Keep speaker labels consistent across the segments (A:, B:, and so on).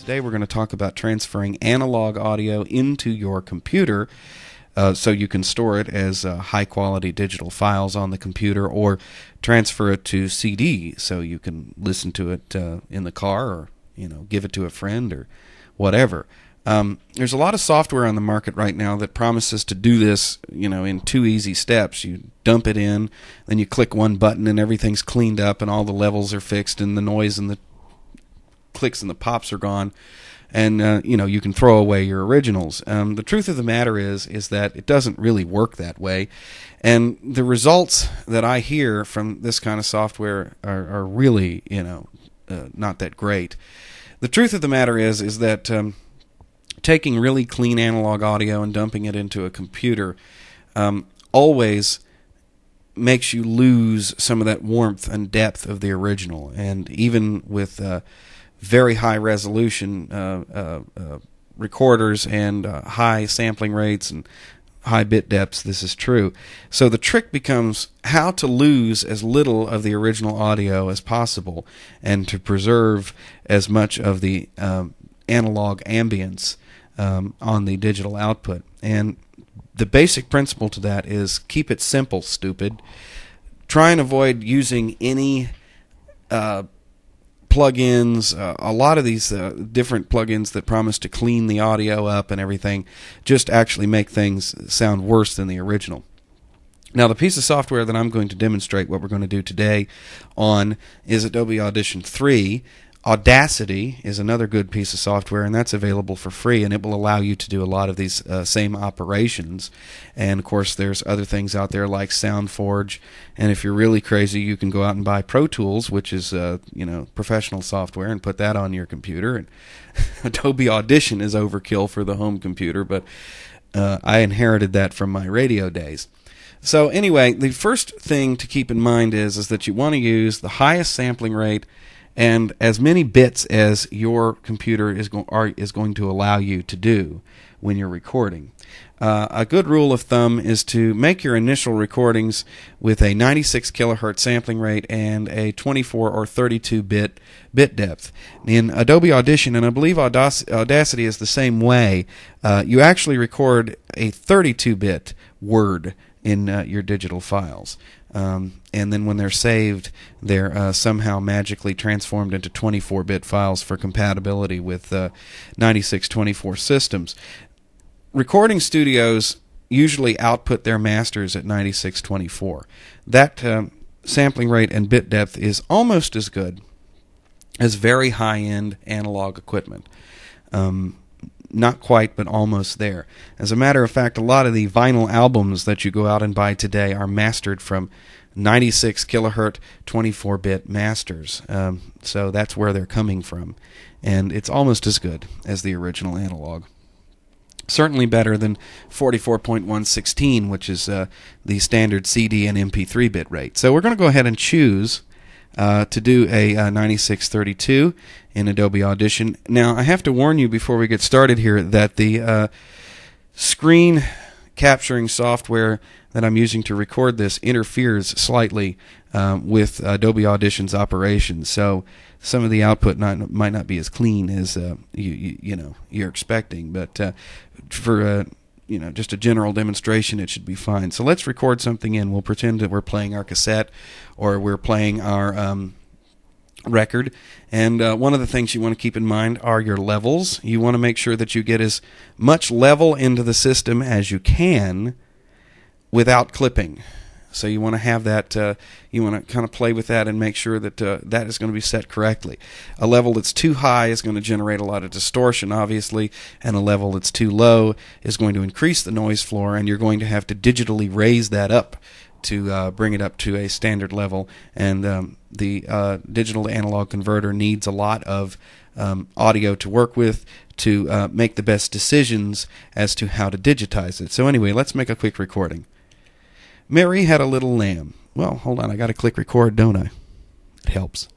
A: Today we're going to talk about transferring analog audio into your computer so you can store it as high-quality digital files on the computer, or transfer it to CD so you can listen to it in the car, or give it to a friend or whatever. There's a lot of software on the market right now that promises to do this, in 2 easy steps. You dump it in, then you click one button and everything's cleaned up and all the levels are fixed and the noise and the clicks and the pops are gone, and you can throw away your originals. The truth of the matter is that it doesn't really work that way, and the results that I hear from this kind of software are really not that great. The truth of the matter is that taking really clean analog audio and dumping it into a computer always makes you lose some of that warmth and depth of the original. And even with very high resolution recorders and high sampling rates and high bit depths, this is true. So the trick becomes how to lose as little of the original audio as possible and to preserve as much of the analog ambience on the digital output. And the basic principle to that is keep it simple, stupid. Try and avoid using any plugins. A lot of these different plugins that promise to clean the audio up and everything just actually make things sound worse than the original. Now, the piece of software that I'm going to demonstrate what we're going to do today on is Adobe Audition 3. Audacity is another good piece of software, and that's available for free, and it will allow you to do a lot of these same operations. And of course, there's other things out there like SoundForge, and if you're really crazy, you can go out and buy Pro Tools, which is professional software, and put that on your computer. And Adobe Audition is overkill for the home computer, but I inherited that from my radio days. So anyway, the first thing to keep in mind is that you want to use the highest sampling rate and as many bits as your computer is going to allow you to do when you're recording. A good rule of thumb is to make your initial recordings with a 96 kilohertz sampling rate and a 24 or 32 bit depth. In Adobe Audition, and I believe Audacity is the same way, you actually record a 32-bit word in your digital files. And then when they're saved, they're somehow magically transformed into 24-bit files for compatibility with 9624 systems. Recording studios usually output their masters at 9624. That sampling rate and bit depth is almost as good as very high-end analog equipment. Not quite, but almost there. As a matter of fact, a lot of the vinyl albums that you go out and buy today are mastered from 96 kilohertz 24-bit masters. So that's where they're coming from. And it's almost as good as the original analog. Certainly better than 44.116, which is the standard CD and MP3 bit rate. So we're going to go ahead and choose to do a 9632 in Adobe Audition. Now, I have to warn you before we get started here that the screen capturing software that I'm using to record this interferes slightly with Adobe Audition's operations. So some of the output might not be as clean as you're expecting, but for just a general demonstration, it should be fine. So let's record something in. We'll pretend that we're playing our cassette or we're playing our record. And one of the things you want to keep in mind are your levels. You want to make sure that you get as much level into the system as you can without clipping. So you want to have that, you want to kind of play with that and make sure that that is going to be set correctly. A level that's too high is going to generate a lot of distortion, obviously, and a level that's too low is going to increase the noise floor, and you're going to have to digitally raise that up to bring it up to a standard level. And the digital to analog converter needs a lot of audio to work with to make the best decisions as to how to digitize it. So anyway, let's make a quick recording. Mary had a little lamb. Well, hold on, I got to click record, don't I? It helps.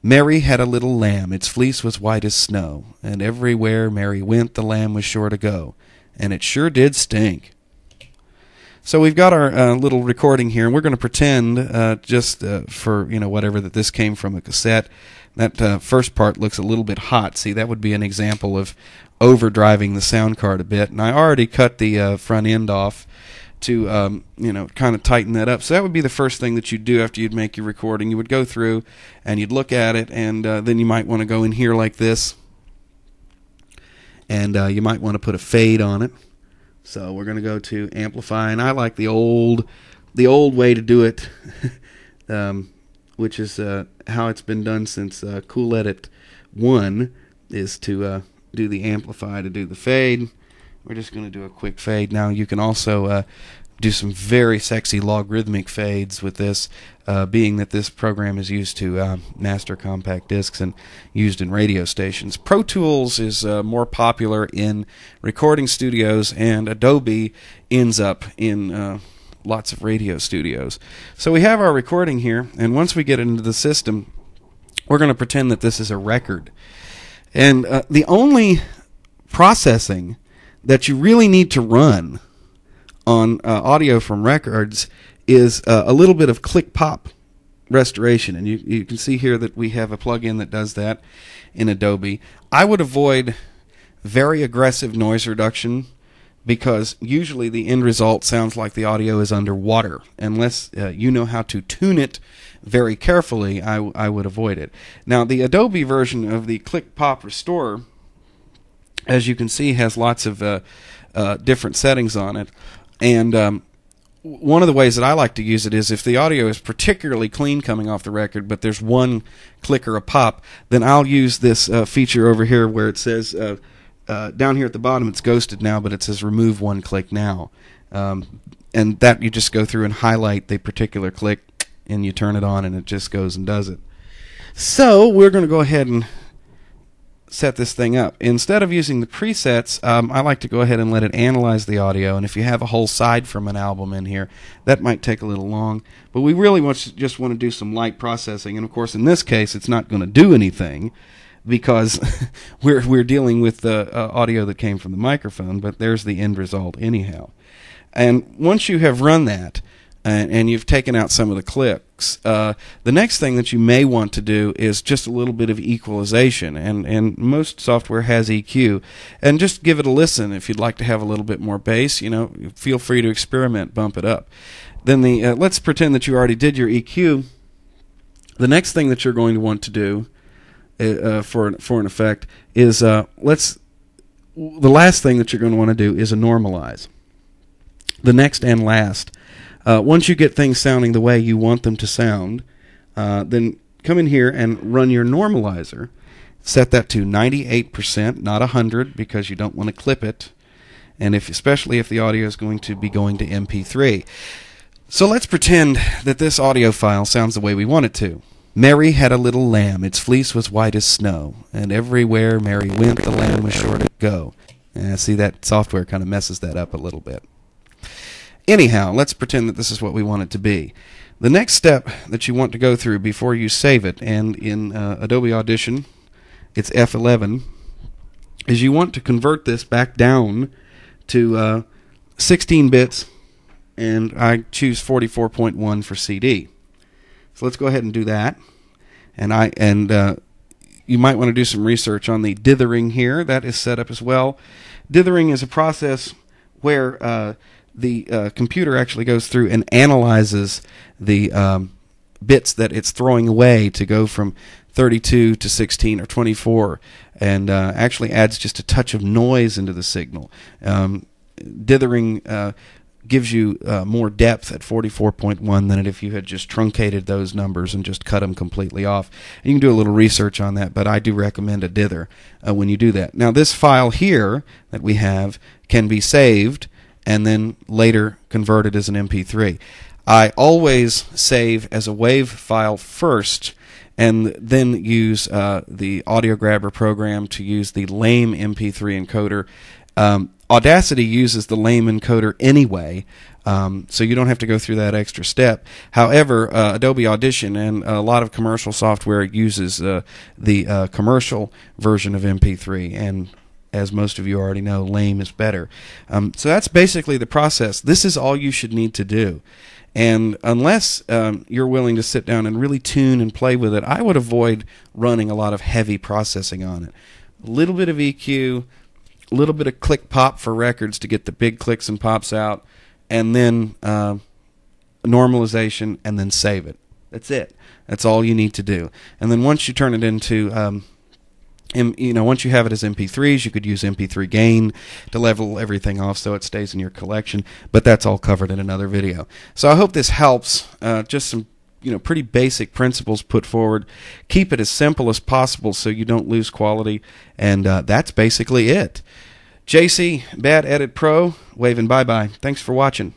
A: Mary had a little lamb, its fleece was white as snow, and everywhere Mary went the lamb was sure to go, and it sure did stink. So we've got our little recording here, and we're going to pretend just for whatever that this came from a cassette. That first part looks a little bit hot. See, that would be an example of overdriving the sound card a bit. And I already cut the front end off to kind of tighten that up. So that would be the first thing that you'd do after you'd make your recording. You would go through and you'd look at it, and then you might want to go in here like this, and you might want to put a fade on it. So we're going to go to amplify, and I like the old way to do it, which is how it's been done since Cool Edit 1, is to do the amplify to do the fade. We're just going to do a quick fade. Now you can also do some very sexy logarithmic fades with this, being that this program is used to master compact discs and used in radio stations. Pro Tools is more popular in recording studios, and Adobe ends up in lots of radio studios. So we have our recording here, and once we get into the system, we're going to pretend that this is a record. And the only processing that you really need to run on audio from records is a little bit of click-pop restoration. And you can see here that we have a plugin that does that in Adobe. I would avoid very aggressive noise reduction, because usually the end result sounds like the audio is underwater. Unless you know how to tune it very carefully, I would avoid it. Now, the Adobe version of the click-pop restorer, as you can see, has lots of different settings on it. And one of the ways that I like to use it is if the audio is particularly clean coming off the record, but there's one click or a pop, then I'll use this feature over here where it says, down here at the bottom it's ghosted now, but it says remove one click now. And that you just go through and highlight the particular click, and you turn it on, and it just goes and does it. So we're going to go ahead and set this thing up. Instead of using the presets, I like to go ahead and let it analyze the audio, and if you have a whole side from an album in here, that might take a little long, but we really just want to do some light processing. And of course in this case it's not going to do anything, because we're dealing with the audio that came from the microphone, but there's the end result anyhow. And once you have run that, and you've taken out some of the clicks, the next thing that you may want to do is just a little bit of equalization, and most software has EQ, and just give it a listen. If you'd like to have a little bit more bass, feel free to experiment, bump it up. Then let's pretend that you already did your EQ. The next thing that you're going to want to do for an effect is the last thing that you're going to want to do is a normalize. The next and last. Once you get things sounding the way you want them to sound, then come in here and run your normalizer. Set that to 98%, not 100, because you don't want to clip it, and especially if the audio is going to be going to MP3. So let's pretend that this audio file sounds the way we want it to. Mary had a little lamb, its fleece was white as snow, and everywhere Mary went, the lamb was sure to go. See, that software kind of messes that up a little bit. Anyhow, let's pretend that this is what we want it to be. The next step that you want to go through before you save it, and in Adobe Audition it's F11, is you want to convert this back down to 16 bits, and I choose 44.1 for CD. So let's go ahead and do that. And you might want to do some research on the dithering here. That is set up as well. Dithering is a process where the computer actually goes through and analyzes the bits that it's throwing away to go from 32 to 16 or 24, and actually adds just a touch of noise into the signal. Dithering gives you more depth at 44.1 than if you had just truncated those numbers and just cut them completely off. And you can do a little research on that, but I do recommend a dither when you do that. Now this file here that we have can be saved and then later converted as an MP3. I always save as a WAV file first, and then use the Audio Grabber program to use the lame MP3 encoder. Audacity uses the lame encoder anyway, so you don't have to go through that extra step. However, Adobe Audition and a lot of commercial software uses the commercial version of MP3, and as most of you already know, lame is better. So that's basically the process. This is all you should need to do. And unless you're willing to sit down and really tune and play with it, I would avoid running a lot of heavy processing on it. A little bit of EQ, a little bit of click pop for records to get the big clicks and pops out, and then normalization, and then save it. That's it. That's all you need to do. And then once you turn it into, once you have it as MP3s, you could use MP3 gain to level everything off so it stays in your collection. But that's all covered in another video. So I hope this helps. Just some pretty basic principles put forward. Keep it as simple as possible so you don't lose quality. And that's basically it. JC, Bad Edit Pro, waving bye-bye. Thanks for watching.